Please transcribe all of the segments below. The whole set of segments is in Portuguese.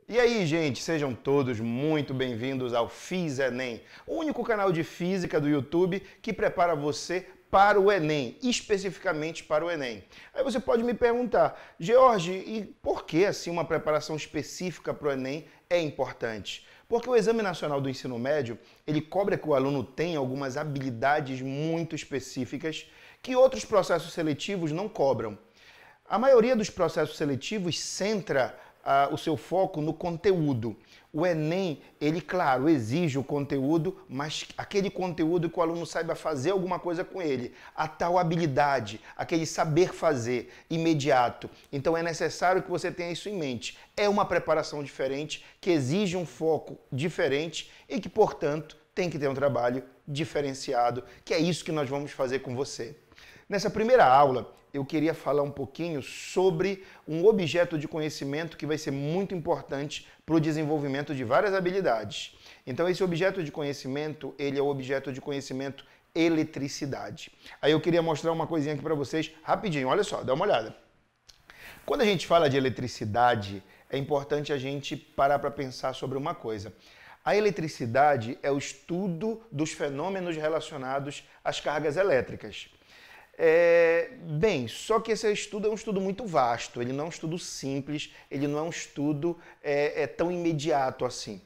E aí, gente, sejam todos muito bem-vindos ao Fiz Enem, o único canal de física do YouTube que prepara você para o Enem, especificamente para o Enem. Aí você pode me perguntar, George, e por que assim uma preparação específica para o Enem é importante? Porque o Exame Nacional do Ensino Médio, ele cobra que o aluno tenha algumas habilidades muito específicas que outros processos seletivos não cobram. A maioria dos processos seletivos centra o seu foco no conteúdo. O Enem, ele, claro, exige o conteúdo, mas aquele conteúdo que o aluno saiba fazer alguma coisa com ele. A tal habilidade, aquele saber fazer imediato. Então é necessário que você tenha isso em mente. É uma preparação diferente, que exige um foco diferente e que, portanto, tem que ter um trabalho diferenciado, que é isso que nós vamos fazer com você. Nessa primeira aula, eu queria falar um pouquinho sobre um objeto de conhecimento que vai ser muito importante para o desenvolvimento de várias habilidades. Então, esse objeto de conhecimento, ele é o objeto de conhecimento eletricidade. Aí eu queria mostrar uma coisinha aqui para vocês rapidinho, olha só, dá uma olhada. Quando a gente fala de eletricidade, é importante a gente parar para pensar sobre uma coisa. A eletricidade é o estudo dos fenômenos relacionados às cargas elétricas. Só que esse estudo é um estudo muito vasto, ele não é um estudo simples, ele não é um estudo tão imediato assim.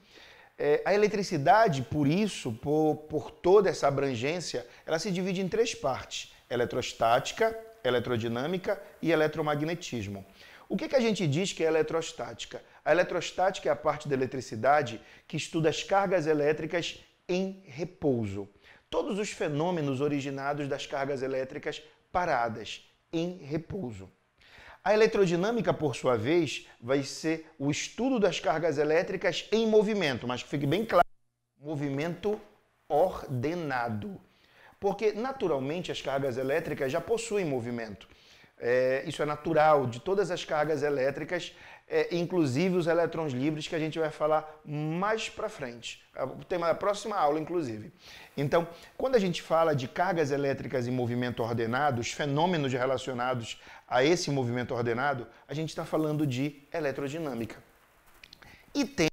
A eletricidade, por isso, por toda essa abrangência, ela se divide em três partes: eletrostática, eletrodinâmica e eletromagnetismo. O que a gente diz que é eletrostática? A eletrostática é a parte da eletricidade que estuda as cargas elétricas em repouso. Todos os fenômenos originados das cargas elétricas paradas, em repouso. A eletrodinâmica, por sua vez, vai ser o estudo das cargas elétricas em movimento, mas que fique bem claro, movimento ordenado. Porque, naturalmente, as cargas elétricas já possuem movimento. Isso é natural de todas as cargas elétricas, inclusive os elétrons livres, que a gente vai falar mais para frente. O tema da próxima aula, inclusive. Então, quando a gente fala de cargas elétricas em movimento ordenado, os fenômenos relacionados a esse movimento ordenado, a gente está falando de eletrodinâmica. E tem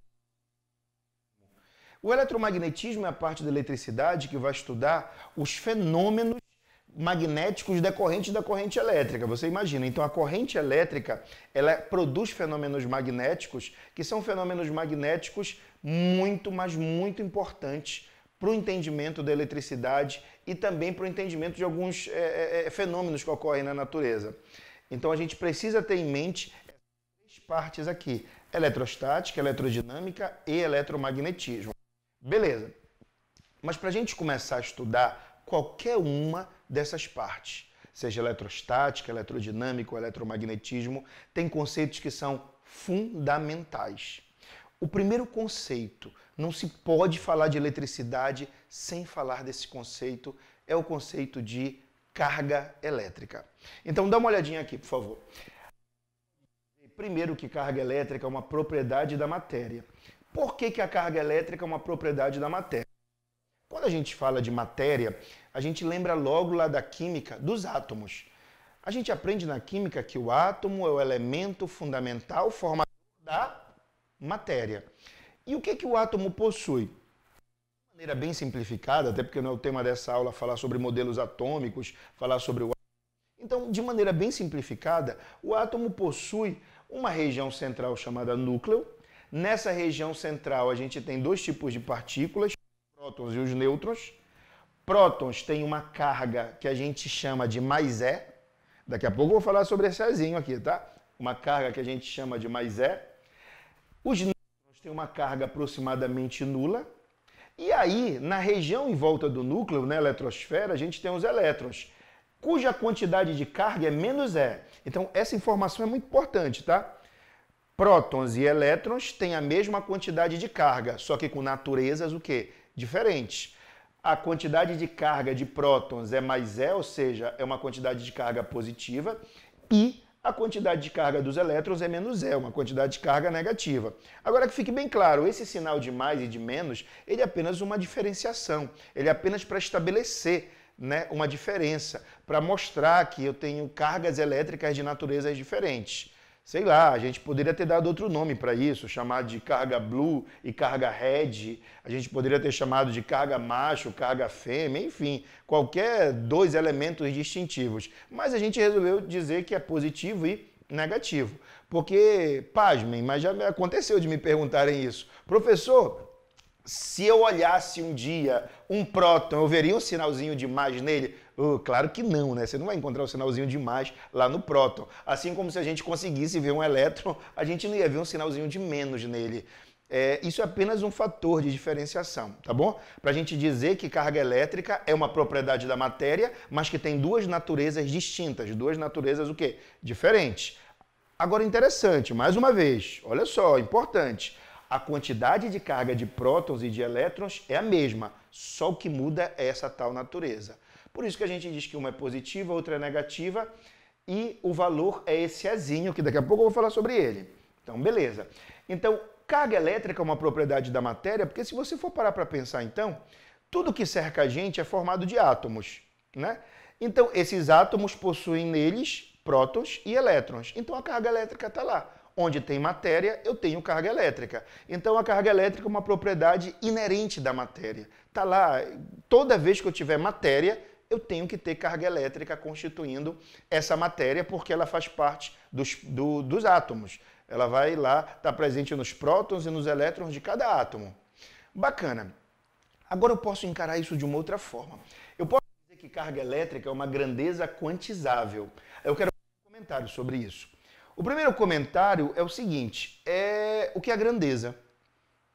o eletromagnetismo é a parte da eletricidade que vai estudar os fenômenos magnéticos decorrentes da corrente elétrica. Você imagina, então a corrente elétrica, ela produz fenômenos magnéticos que são fenômenos magnéticos muito, mas muito importantes para o entendimento da eletricidade e também para o entendimento de alguns fenômenos que ocorrem na natureza. Então a gente precisa ter em mente essas três partes aqui: eletrostática, eletrodinâmica e eletromagnetismo. Beleza. Mas para a gente começar a estudar qualquer uma dessas partes, seja eletrostática, eletrodinâmica ou eletromagnetismo, tem conceitos que são fundamentais. O primeiro conceito, não se pode falar de eletricidade sem falar desse conceito, é o conceito de carga elétrica. Então dá uma olhadinha aqui, por favor. Primeiro que carga elétrica é uma propriedade da matéria. Por que a carga elétrica é uma propriedade da matéria? Quando a gente fala de matéria, a gente lembra logo lá da química dos átomos. A gente aprende na química que o átomo é o elemento fundamental formador da matéria. E o que o átomo possui? De maneira bem simplificada, até porque não é o tema dessa aula falar sobre modelos atômicos, falar sobre o átomo. Então, de maneira bem simplificada, o átomo possui uma região central chamada núcleo. Nessa região central a gente tem dois tipos de partículas, prótons e os nêutrons. Prótons têm uma carga que a gente chama de mais E. Daqui a pouco eu vou falar sobre esse Ezinho aqui, tá? Uma carga que a gente chama de mais E. Os nêutrons têm uma carga aproximadamente nula. E aí, na região em volta do núcleo, na eletrosfera, a gente tem os elétrons, cuja quantidade de carga é menos E. Então, essa informação é muito importante, tá? Prótons e elétrons têm a mesma quantidade de carga, só que com naturezas o quê? Diferentes. A quantidade de carga de prótons é mais E, ou seja, é uma quantidade de carga positiva, e a quantidade de carga dos elétrons é menos E, uma quantidade de carga negativa. Agora que fique bem claro, esse sinal de mais e de menos, ele é apenas uma diferenciação, ele é apenas para estabelecer, né, uma diferença, para mostrar que eu tenho cargas elétricas de naturezas diferentes. Sei lá, a gente poderia ter dado outro nome para isso, chamado de carga blue e carga red, a gente poderia ter chamado de carga macho, carga fêmea, enfim, qualquer dois elementos distintivos. Mas a gente resolveu dizer que é positivo e negativo. Porque, pasmem, mas já aconteceu de me perguntarem isso. Professor, se eu olhasse um dia um próton, eu veria um sinalzinho de mais nele? Claro que não, né? Você não vai encontrar o sinalzinho de mais lá no próton. Assim como se a gente conseguisse ver um elétron, a gente não ia ver um sinalzinho de menos nele. Isso é apenas um fator de diferenciação, tá bom? Para a gente dizer que carga elétrica é uma propriedade da matéria, mas que tem duas naturezas distintas, duas naturezas o quê? Diferentes. Agora interessante, mais uma vez, olha só, importante. A quantidade de carga de prótons e de elétrons é a mesma, só o que muda é essa tal natureza. Por isso que a gente diz que uma é positiva, a outra é negativa, e o valor é esse Ezinho, que daqui a pouco eu vou falar sobre ele. Então, beleza. Então, carga elétrica é uma propriedade da matéria, porque se você for parar para pensar, então, tudo que cerca a gente é formado de átomos, né? Então, esses átomos possuem neles prótons e elétrons. Então, a carga elétrica está lá. Onde tem matéria, eu tenho carga elétrica. Então, a carga elétrica é uma propriedade inerente da matéria. Está lá, toda vez que eu tiver matéria, eu tenho que ter carga elétrica constituindo essa matéria, porque ela faz parte dos átomos. Ela vai lá, está presente nos prótons e nos elétrons de cada átomo. Bacana. Agora eu posso encarar isso de uma outra forma. Eu posso dizer que carga elétrica é uma grandeza quantizável. Eu quero fazer um comentário sobre isso. O primeiro comentário é o seguinte, o que é grandeza,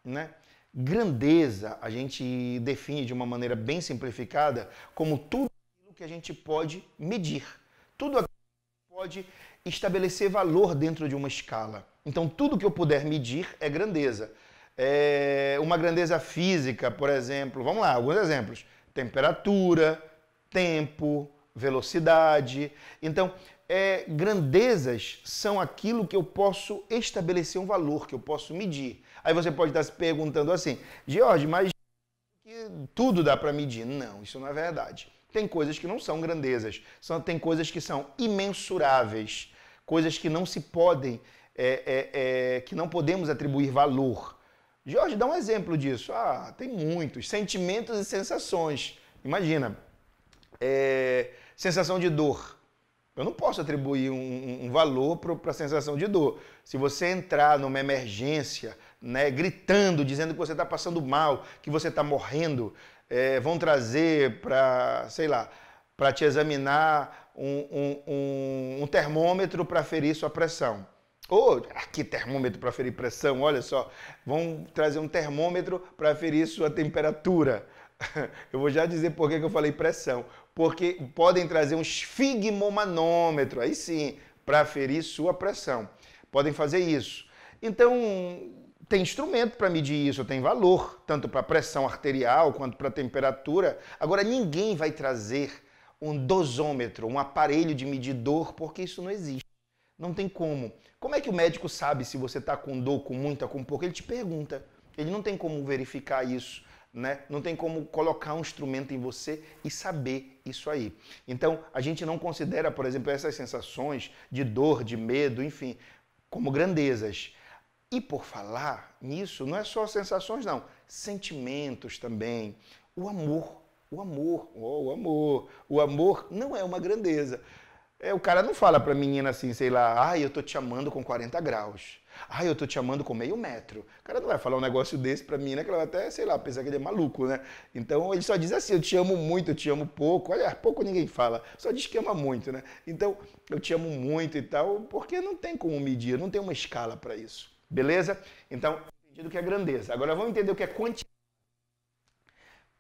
né? Grandeza a gente define de uma maneira bem simplificada como tudo aquilo que a gente pode medir, tudo aquilo que pode estabelecer valor dentro de uma escala. Então tudo que eu puder medir é grandeza. Uma grandeza física, por exemplo, vamos lá, alguns exemplos, temperatura, tempo, velocidade. Então, grandezas são aquilo que eu posso estabelecer um valor, que eu posso medir. Aí você pode estar se perguntando assim, George, mas tudo dá para medir? Não, isso não é verdade. Tem coisas que não são grandezas, tem coisas que são imensuráveis, coisas que não se podem, que não podemos atribuir valor. George, dá um exemplo disso. Tem muitos. Sentimentos e sensações. Imagina, sensação de dor. Eu não posso atribuir um valor para a sensação de dor. Se você entrar numa emergência, né, gritando, dizendo que você está passando mal, que você está morrendo, vão trazer para, sei lá, para te examinar um termômetro para ferir sua pressão. Que termômetro para ferir pressão? Olha só, vão trazer um termômetro para ferir sua temperatura. Eu vou já dizer por que eu falei pressão. Porque podem trazer um esfigmomanômetro, aí sim, para aferir sua pressão. Podem fazer isso. Então, tem instrumento para medir isso, tem valor, tanto para pressão arterial quanto para temperatura. Agora, ninguém vai trazer um dosômetro, um aparelho de medidor, porque isso não existe. Não tem como. Como é que o médico sabe se você está com dor, com muita, com pouca? Ele te pergunta. Ele não tem como verificar isso. Né? Não tem como colocar um instrumento em você e saber isso aí. Então, a gente não considera, por exemplo, essas sensações de dor, de medo, enfim, como grandezas. E por falar nisso, não é só sensações, não. Sentimentos também. O amor não é uma grandeza. O cara não fala pra menina assim, sei lá, eu tô te amando com 40 graus. Eu tô te amando com meio metro. O cara não vai falar um negócio desse pra menina que ela vai até, sei lá, pensar que ele é maluco, né? Então ele só diz assim, eu te amo muito, eu te amo pouco. Olha, pouco ninguém fala, só diz que ama muito, né? Então, eu te amo muito e tal, porque não tem como medir, não tem uma escala pra isso. Beleza? Então, entendido o que é grandeza. Agora vamos entender o que é quantização.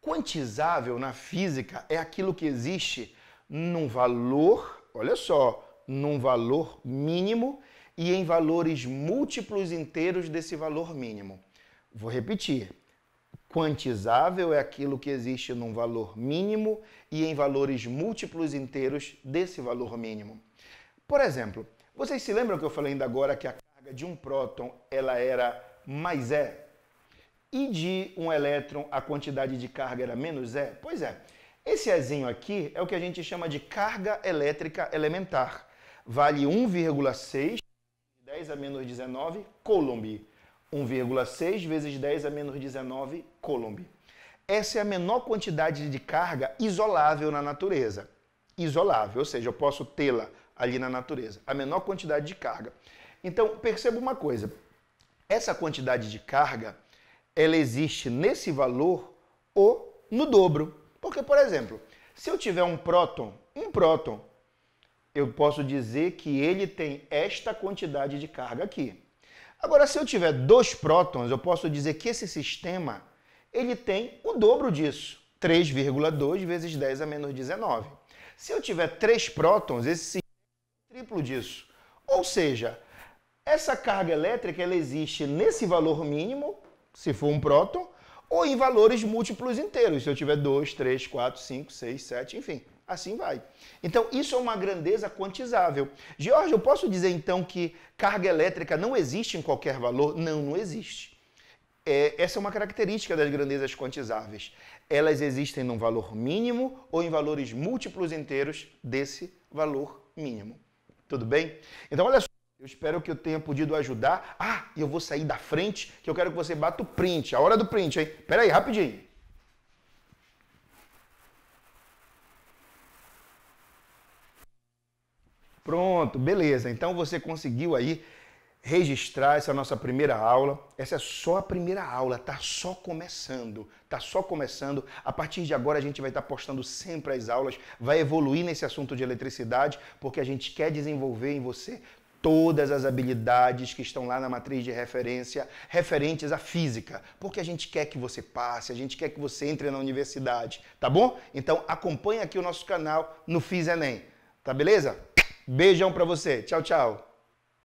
Quantizável na física é aquilo que existe num valor, olha só, num valor mínimo e em valores múltiplos inteiros desse valor mínimo. Vou repetir. Quantizável é aquilo que existe num valor mínimo e em valores múltiplos inteiros desse valor mínimo. Por exemplo, vocês se lembram que eu falei ainda agora que a carga de um próton ela era mais E? E de um elétron a quantidade de carga era menos E? Pois é. Esse Ezinho aqui é o que a gente chama de carga elétrica elementar. Vale 1,6 10 a menos 19 coulomb. 1,6 vezes 10 a menos 19 coulomb. Essa é a menor quantidade de carga isolável na natureza. Isolável, ou seja, eu posso tê-la ali na natureza. A menor quantidade de carga. Então, perceba uma coisa. Essa quantidade de carga, ela existe nesse valor ou no dobro. Porque, por exemplo, se eu tiver um próton, eu posso dizer que ele tem esta quantidade de carga aqui. Agora, se eu tiver 2 prótons, eu posso dizer que esse sistema ele tem o dobro disso, 3,2 vezes 10 a menos 19. Se eu tiver 3 prótons, esse sistema é o triplo disso. Ou seja, essa carga elétrica ela existe nesse valor mínimo, se for um próton, ou em valores múltiplos inteiros, se eu tiver 2, 3, 4, 5, 6, 7, enfim, assim vai. Então, isso é uma grandeza quantizável. Jorge, eu posso dizer então que carga elétrica não existe em qualquer valor? Não, não existe. Essa é uma característica das grandezas quantizáveis. Elas existem num valor mínimo ou em valores múltiplos inteiros desse valor mínimo. Tudo bem? Então, olha só. Eu espero que eu tenha podido ajudar. Ah, e eu vou sair da frente, que eu quero que você bata o print. A hora do print, hein? Pera aí, rapidinho. Pronto, beleza. Então você conseguiu aí registrar essa nossa primeira aula. Essa é só a primeira aula, tá só começando. Tá só começando. A partir de agora a gente vai estar postando sempre as aulas, vai evoluir nesse assunto de eletricidade, porque a gente quer desenvolver em você todas as habilidades que estão lá na matriz de referência, referentes à física, porque a gente quer que você passe, a gente quer que você entre na universidade, tá bom? Então acompanhe aqui o nosso canal no Fiz Enem, tá beleza? Beijão pra você, tchau, tchau!